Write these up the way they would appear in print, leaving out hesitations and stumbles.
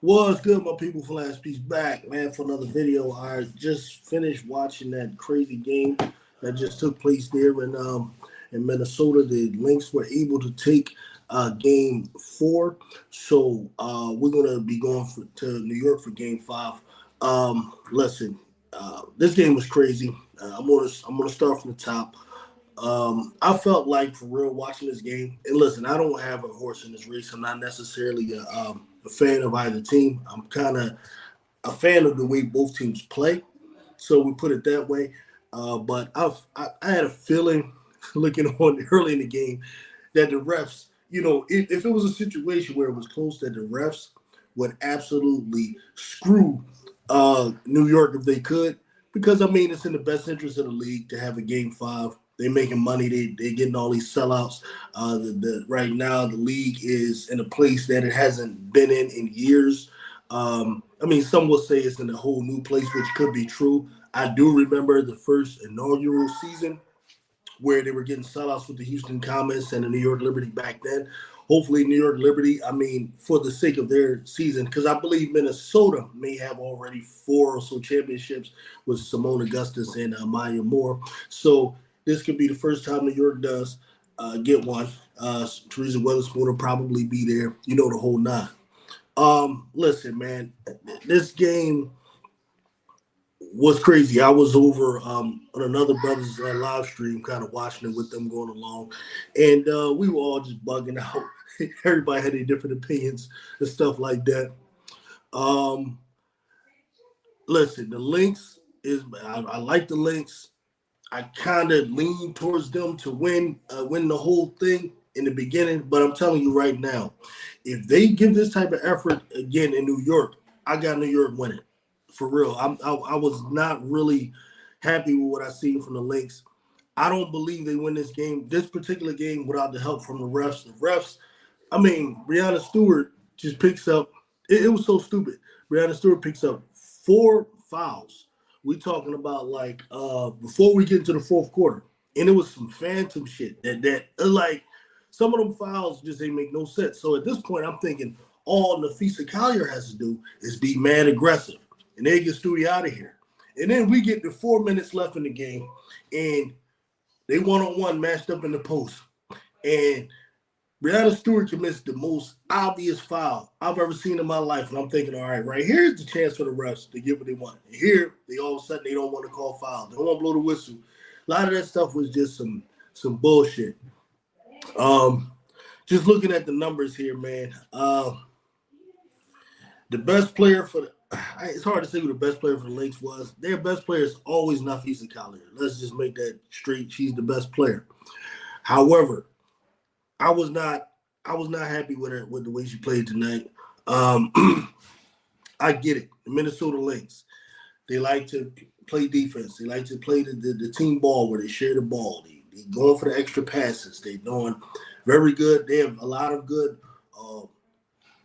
Was good, my people. For last piece back, man, for another video. I just finished watching that crazy game that just took place there in Minnesota. The Lynx were able to take game four, so we're gonna be going to New York for game five. Listen, this game was crazy. I'm gonna start from the top. I felt like for real watching this game. And listen, I don't have a horse in this race. I'm not necessarily a fan of either team. I'm kind of a fan of the way both teams play. So we put it that way. But I had a feeling looking on early in the game that the refs, if it was a situation where it was close, that the refs would absolutely screw New York if they could. Because I mean, it's in the best interest of the league to have a game five. They're making money. They're getting all these sellouts. Right now, the league is in a place that it hasn't been in years. I mean, some will say it's in a whole new place, which could be true. I do remember the first inaugural season where they were getting sellouts with the Houston Comets and the New York Liberty back then. Hopefully, New York Liberty, I mean, for the sake of their season, because I believe Minnesota may have already four or so championships with Simone Augustus and Maya Moore. So this could be the first time New York does get one. Teresa Weatherspoon will probably be there. You know the whole nine. Listen, man, this game was crazy. I was over on another brother's live stream, kind of watching it with them going along, and we were all just bugging out. Everybody had their different opinions and stuff like that. Um, Listen, the Lynx I like the Lynx. I kind of lean towards them to win the whole thing in the beginning. But I'm telling you right now, if they give this type of effort again in New York, I got New York winning for real. I was not really happy with what I seen from the Lynx. I don't believe they win this particular game, without the help from the refs. The refs, I mean, Brianna Stewart just picks up. It was so stupid. Brianna Stewart picks up four fouls. We talking about like before we get into the fourth quarter, and it was some phantom shit that like some of them fouls just ain't make no sense. So at this point, I'm thinking all Nafisa Collier has to do is be mad aggressive, and they get Stewie out of here. And then we get the 4 minutes left in the game, and they one-on-one matched up in the post, and Brianna Stewart commits the most obvious foul I've ever seen in my life. And I'm thinking, all right, right here's the chance for the refs to get what they want. And here, they all of a sudden, they don't want to call foul. They don't want to blow the whistle. A lot of that stuff was just some bullshit. Just looking at the numbers here, man. The best player for the it's hard to say who the best player for the Lynx was. Their best player is always Nafisa Collier. Let's just make that straight. She's the best player. However, I was not happy with her with the way she played tonight. I get it. The Minnesota Lynx, they like to play defense. They like to play the team ball where they share the ball. They going for the extra passes. They doing very good. They have a lot of good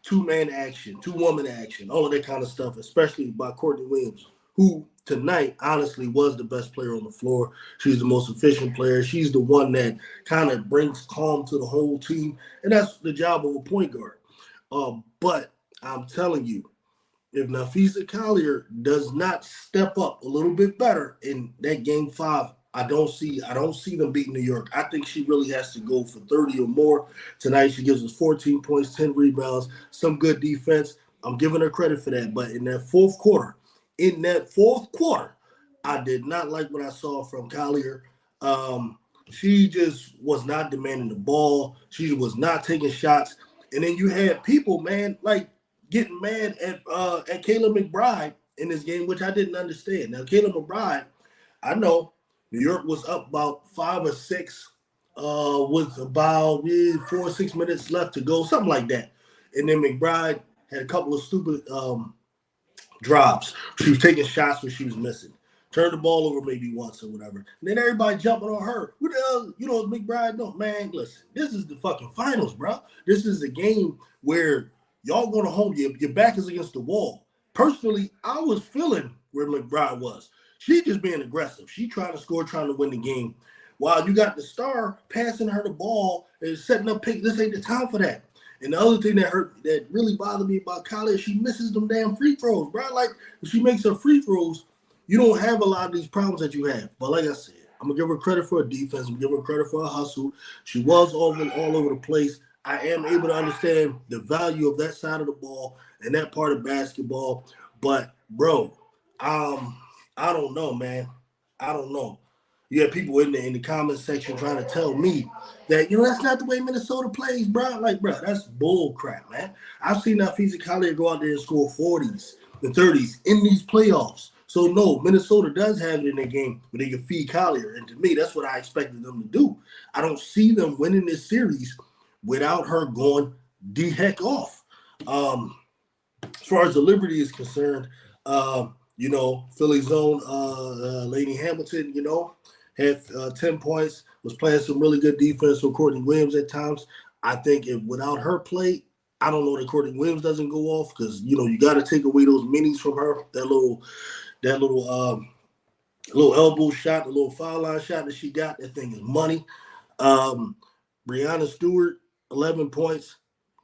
two-man action, two-woman action, all of that kind of stuff, especially by Courtney Williams, who tonight honestly was the best player on the floor. She's the most efficient player. She's the one that kind of brings calm to the whole team, and that's the job of a point guard. But I'm telling you, if Nafisa Collier does not step up a little bit better in that game five, I don't see them beating New York. I think she really has to go for 30 or more. Tonight she gives us 14 points, 10 rebounds, some good defense. I'm giving her credit for that. But in that fourth quarter, I did not like what I saw from Collier. She just was not demanding the ball. She was not taking shots. And then you had people, man, like getting mad at Kayla McBride in this game, which I didn't understand. Now, Kayla McBride, I know New York was up about 5 or 6 with about 4 or 6 minutes left to go, something like that. And then McBride had a couple of stupid drops. She was taking shots where she was missing. Turned the ball over maybe once or whatever. And then everybody jumping on her. Who the hell, McBride? No, man, listen, this is the fucking finals, bro. This is a game where y'all going to home. Your back is against the wall. Personally, I was feeling where McBride was. She just being aggressive. She trying to score, trying to win the game. While you got the star passing her the ball and setting up pick. This ain't the time for that. And the other thing that really bothered me about Kylie is she misses them damn free throws, bro. Like if she makes her free throws, you don't have a lot of these problems that you have. But like I said, I'm gonna give her credit for her defense. I'm gonna give her credit for her hustle. She was all over the place. I am able to understand the value of that side of the ball and that part of basketball. But bro, I don't know, man. I don't know. You have people in the comment section trying to tell me that, that's not the way Minnesota plays, bro. Like, bro, that's bull crap, man. I've seen Nafisa Collier go out there and score 40s and 30s in these playoffs. So, no, Minnesota does have it in their game where they can feed Collier. And to me, that's what I expected them to do. I don't see them winning this series without her going the heck off. As far as the Liberty is concerned, Philly's own Lady Hamilton, had 10 points, was playing some really good defense for Courtney Williams at times. I think if without her play, I don't know that Courtney Williams doesn't go off because, you got to take away those minis from her, that little elbow shot, the little foul line shot that she got. That thing is money. Breanna Stewart, 11 points.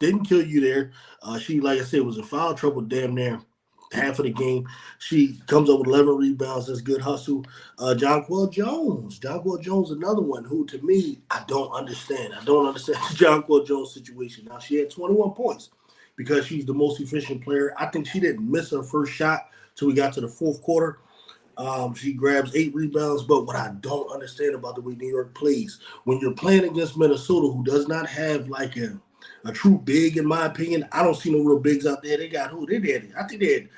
Didn't kill you there. She, like I said, was in foul trouble damn near half of the game. She comes up with 11 rebounds. That's good hustle. Jonquel Jones, another one who, to me, I don't understand. I don't understand the Jonquel Jones situation. Now, she had 21 points because she's the most efficient player. I think she didn't miss her first shot till we got to the fourth quarter. She grabs 8 rebounds. But what I don't understand about the way New York plays, when you're playing against Minnesota, who does not have like a true big, in my opinion. I don't see no real bigs out there. They got who? They did. I think they had,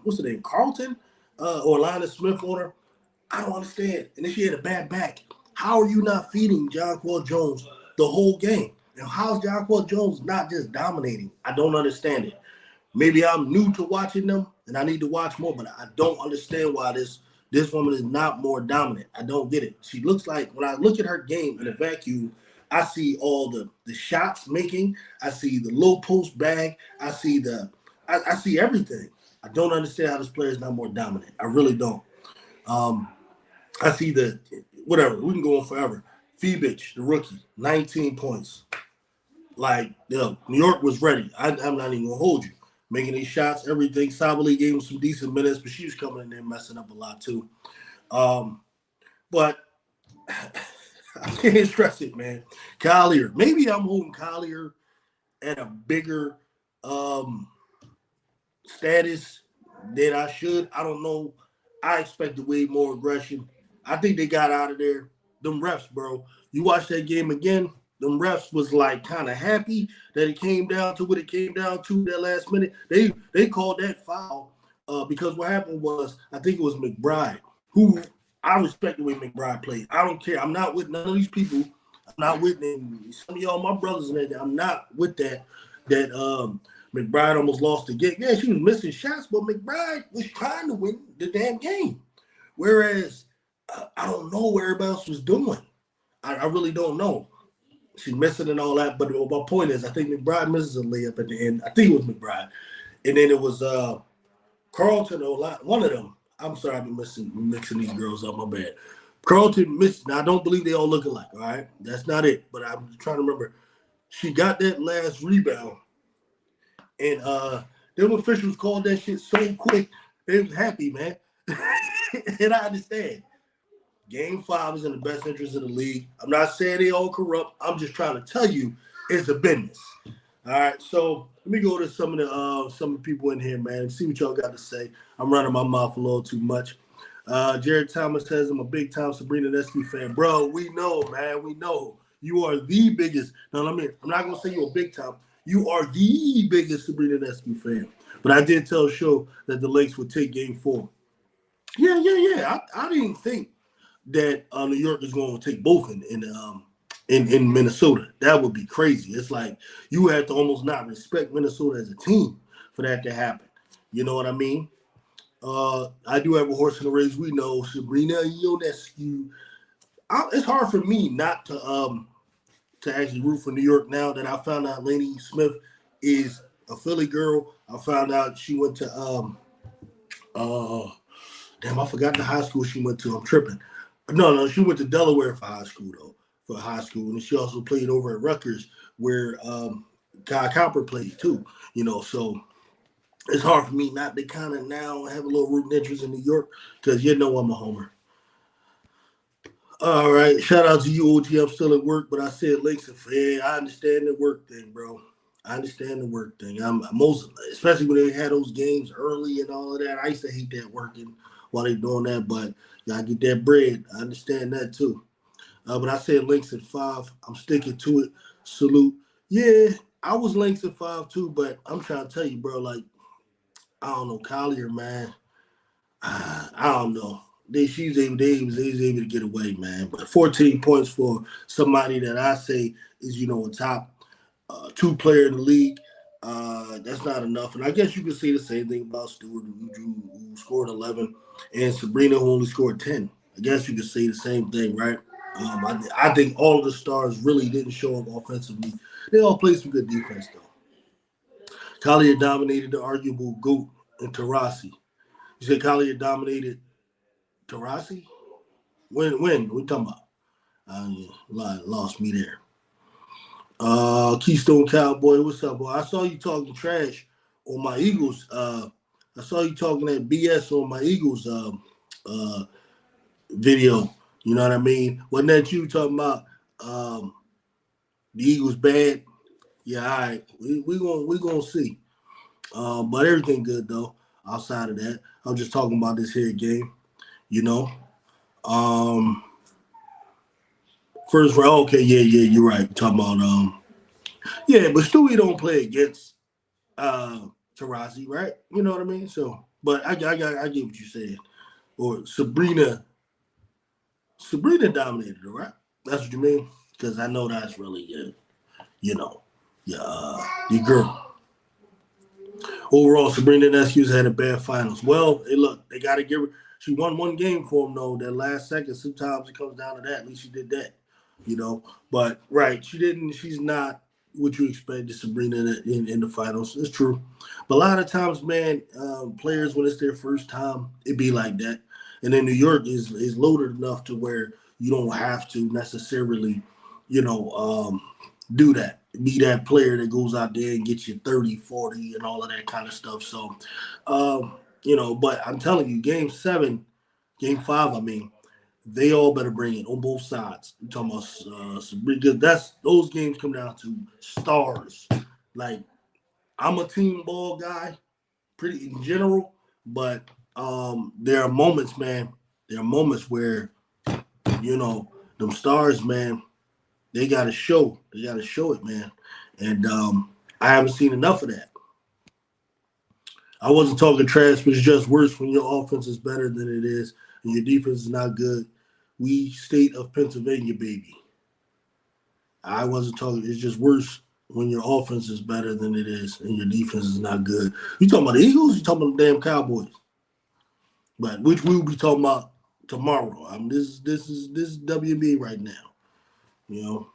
what's the name, Carlton or Linus Smith on her. I don't understand. And then she had a bad back. How are you not feeding Jonquel Jones the whole game? And how's Jonquel Jones not just dominating? I don't understand it. Maybe I'm new to watching them and I need to watch more, but I don't understand why this woman is not more dominant. I don't get it. She looks like, when I look at her game in a vacuum, I see all the shots making. I see the low post bag. I see I see everything. I don't understand how this player is not more dominant. I really don't. I see whatever. We can go on forever. Fibich, the rookie, 19 points. Like, New York was ready. I'm not even going to hold you. Making these shots, everything. Sabali gave him some decent minutes, but she was coming in there messing up a lot too. But I can't stress it, man. Collier. Maybe I'm holding Collier at a bigger status than I should. I don't know. I expected way more aggression. I think they got out of there. Them refs, bro. You watch that game again, them refs was like kind of happy that it came down to what it came down to that last minute. They called that foul because what happened was, I think it was McBride, who I respect the way McBride played. I don't care. I'm not with none of these people. I'm not with them. Some of y'all, my brothers, and that. I'm not with that. McBride almost lost the game. Yeah, she was missing shots, but McBride was trying to win the damn game. Whereas I don't know what everybody else was doing. I really don't know. She's missing and all that. But my point is, I think McBride misses a layup at the end. I think it was McBride. And then it was Carlton or one of them. I'm sorry, I've been mixing these girls up. My bad. Carlton missed. Now, I don't believe they all look alike, all right? That's not it. But I'm trying to remember. She got that last rebound. And them officials called that shit so quick. They was happy, man. And I understand. Game 5 is in the best interest of the league. I'm not saying they all corrupt. I'm just trying to tell you it's a business. All right, so let me go to some of the people in here, man, and see what y'all got to say. I'm running my mouth a little too much. Jared Thomas says, I'm a big-time Sabrina Nesky fan. Bro, we know, man. We know. You are the biggest. Now, I'm not going to say you're a big-time. You are the biggest Sabrina Nesky fan. But I did tell Show that the Lynx would take Game 4. Yeah. I didn't think that New York is going to take both in Minnesota. That would be crazy. It's like you have to almost not respect Minnesota as a team for that to happen. You know what I mean? I do have a horse in the race. We know Sabrina Ionescu. It's hard for me not to actually root for New York now that I found out Lainey Smith is a Philly girl. I found out she went to I forgot the high school she went to. I'm tripping. No, she went to Delaware for high school, and she also played over at Rutgers, where Copper played too. So it's hard for me not to kind of now have a little rooting interest in New York because I'm a homer. All right, shout out to you, OG. I'm still at work, but I said Lynx. Yeah, I understand the work thing, bro. I understand the work thing. Especially when they had those games early and all of that. I used to hate that working while they doing that, but y'all get that bread. I understand that too. But I said Lynx at 5. I'm sticking to it. Salute. Yeah, I was Lynx at 5 too, but I'm trying to tell you, bro. Like I don't know, Collier, man. I don't know. They was able to get away, man. But 14 points for somebody that I say is a top two player in the league. That's not enough. And I guess you could say the same thing about Stewart, who scored 11, and Sabrina, who only scored 10. I guess you could say the same thing, right? I think all of the stars really didn't show up offensively. They all played some good defense, though. Collier dominated the arguable GOAT in Tarasi. You said Collier dominated Tarasi? When? We talking about? Lost me there. Keystone Cowboy, what's up, boy? I saw you talking trash on my Eagles. I saw you talking that BS on my Eagles video. You know what I mean? Wasn't that you talking about the Eagles bad? Yeah, all right. We gonna see. But everything good though. Outside of that, I'm just talking about this here game. You know. Um, First round. Okay, yeah, you're right. Talking about yeah, but Stewie don't play against Tarazi, right? You know what I mean? So, but I get what you said. Or Sabrina dominated her, right? That's what you mean? Because I know that's really you know, your girl. Overall, Sabrina Nescu's had a bad finals. Well, hey, look, they got to give her. She won one game for them though. That last second, sometimes it comes down to that. At least she did that, you know. But right, she didn't. She's not what you expected Sabrina in the finals. It's true, but a lot of times, man, players when it's their first time, it be like that. And then New York is loaded enough to where you don't have to necessarily, you know, do that. Be that player that goes out there and gets you 30, 40, and all of that kind of stuff. So, but I'm telling you, game 5, I mean, they all better bring it on both sides. I'm talking about because those games come down to stars. Like I'm a team ball guy, pretty in general, but there are moments, man. There are moments where them stars, man. They got to show. They got to show it, man. And I haven't seen enough of that. I wasn't talking trash, but it's just worse when your offense is better than it is and your defense is not good. We state of Pennsylvania, baby. I wasn't talking. It's just worse when your offense is better than it is and your defense is not good. You talking about the Eagles? You talking about the damn Cowboys? But which we'll be talking about tomorrow. I mean, this is WNBA right now. You know,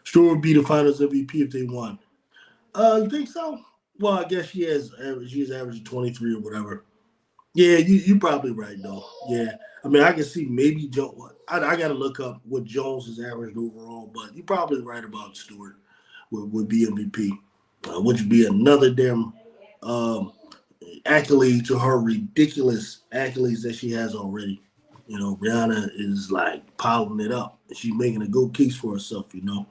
Stewart would be the Finals MVP if they won. You think so? Well, I guess she has average. She is averaging 23 or whatever. Yeah, you probably right though. Yeah, I mean I can see maybe Joe. I got to look up what Jones has averaged overall, but you're probably right about Stewart would be MVP, which would be another damn um, accolade to her ridiculous accolades that she has already. You know, Brianna is like piling it up. She's making a good case for herself. You know.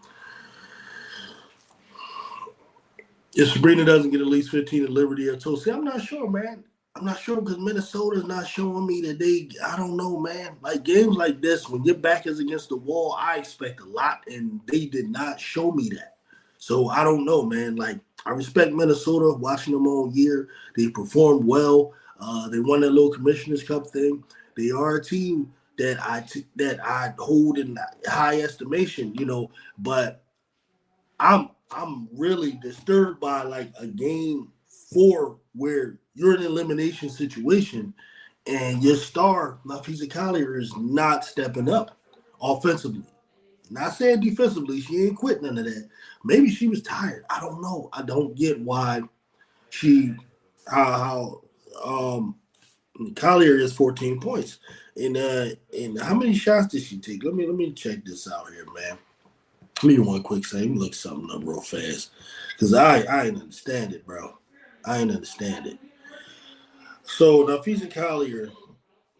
If Sabrina doesn't get at least 15 at Liberty or Tulsa, I'm not sure, man. I'm not sure because Minnesota's not showing me that I don't know, man. Like games like this, when your back is against the wall, I expect a lot, and they did not show me that. So I don't know, man. Like I respect Minnesota, watching them all year. They performed well. They won that little Commissioner's Cup thing. They are a team that I hold in high estimation, but I'm really disturbed by like a game 4 where you're in an elimination situation and your star, Nafisa Collier, is not stepping up offensively. Not saying defensively, she ain't quit none of that. Maybe she was tired. I don't know. I don't get why she how Collier is 14 points. And how many shots did she take? Let me check this out here, man. Let me do one quick second. Let me look something up real fast. Because I ain't understand it, bro. I ain't understand it. So Nafisa Collier,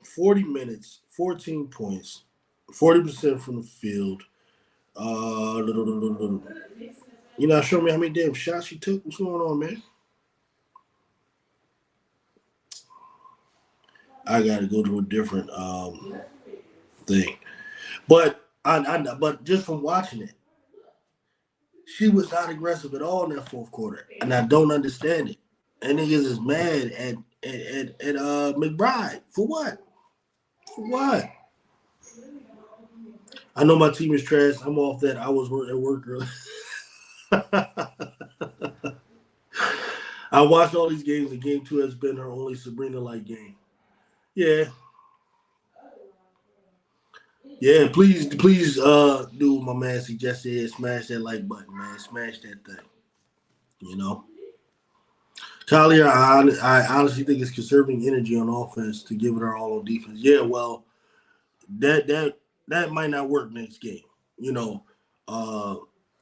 40 minutes, 14 points, 40% from the field. You know, show me how many damn shots she took. What's going on, man? I gotta go to a different thing. But just from watching it, she was not aggressive at all in that fourth quarter, and I don't understand it. And niggas is mad at McBride for what? For what? I know my team is trash. I'm off that. I was at work early. I watched all these games, and game two has been her only Sabrina-like game. Yeah, yeah. Please, do what my man suggested. Smash that like button, man. Smash that thing. You know. Talia, I honestly think it's conserving energy on offense to give it our all on defense. Yeah, well, that might not work next game. You know, uh,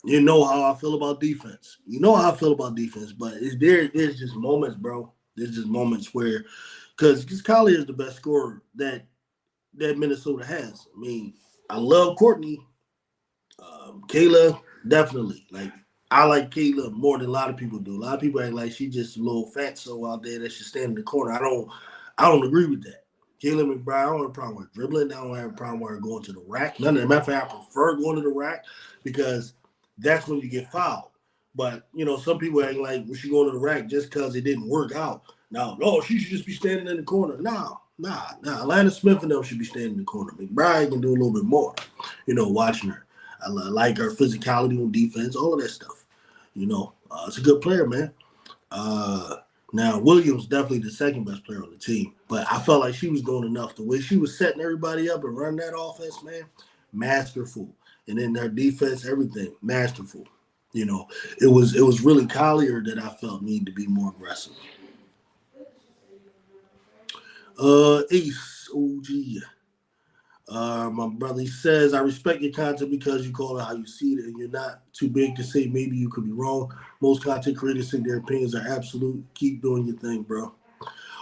you know how I feel about defense. You know how I feel about defense, but there's just moments, bro. There's just moments where, because Collier is the best scorer that Minnesota has. I mean, I love Courtney, Kayla, definitely. Like I like Kayla more than a lot of people do. A lot of people act like she's just a little fat so out there that should stand in the corner. I don't agree with that. Kayla McBride, I don't have a problem with dribbling. I don't have a problem with her going to the rack. None of that. Matter of fact, I prefer going to the rack because that's when you get fouled. But some people act like we should go to the rack just because it didn't work out. No, she should just be standing in the corner. Nah. Atlanta Smith and them should be standing in the corner. McBride can do a little bit more. Watching her. I like her physicality on defense, all of that stuff. It's a good player, man. Now, Williams definitely the second best player on the team, but I felt like she was doing enough. The way she was setting everybody up and running that offense, man, masterful. And then their defense, everything, masterful. It was really Collier that I felt needed to be more aggressive. Ace OG. My brother, he says, I respect your content because you call it how you see it, and you're not too big to say maybe you could be wrong. Most content creators think their opinions are absolute. Keep doing your thing, bro.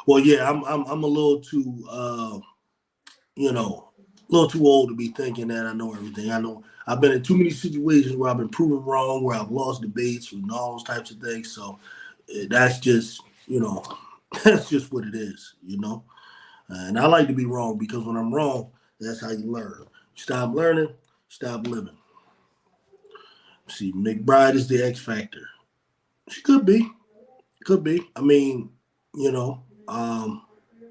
Well, yeah, I'm a little too a little too old to be thinking that I know everything. I know I've been in too many situations where I've been proven wrong, where I've lost debates and all those types of things. So that's just that's just what it is. And I like to be wrong because when I'm wrong, that's how you learn. Stop learning, stop living. See, McBride is the X factor. She could be. Could be. I mean, you know,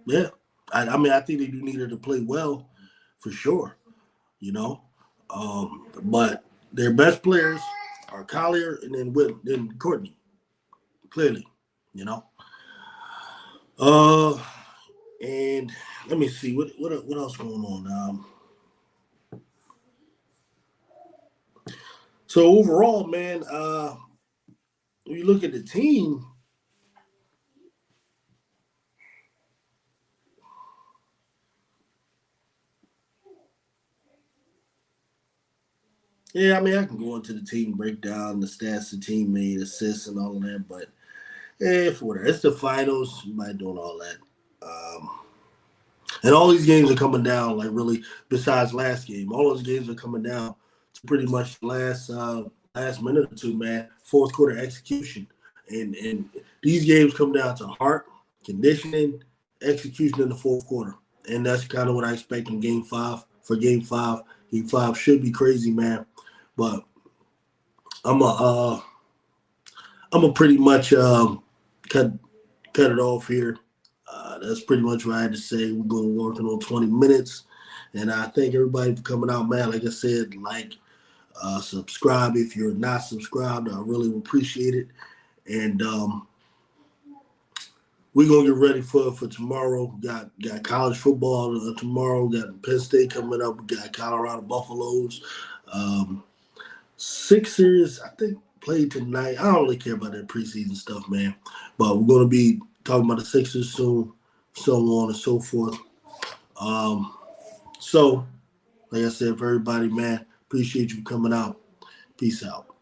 yeah. I mean, I think they do need her to play well for sure, you know. But their best players are Collier and then Courtney, clearly, you know. Uh, and let me see what else going on. So overall, man, when you look at the team, yeah, I mean, I can go into the team breakdown, the stats the team made, assists, and all of that, but for whatever. It's the finals. You might doing all that. And all these games are coming down, like really, besides last game, all those games are coming down to pretty much the last minute or two, man. Fourth quarter execution. And these games come down to heart, conditioning, execution in the fourth quarter. And that's kind of what I expect in game five. For game five, game five should be crazy, man. But I'm a pretty much cut it off here. That's pretty much what I had to say. We're going to be working on 20 minutes. And I thank everybody for coming out, man. Like I said, subscribe if you're not subscribed. I really appreciate it. And we're going to get ready for tomorrow. Got college football tomorrow. Got Penn State coming up. We got Colorado Buffaloes. Sixers, I think, played tonight. I don't really care about that preseason stuff, man. But we're going to be talking about the Sixers soon, so on and so forth. So, like I said, for everybody, man, appreciate you coming out. Peace out.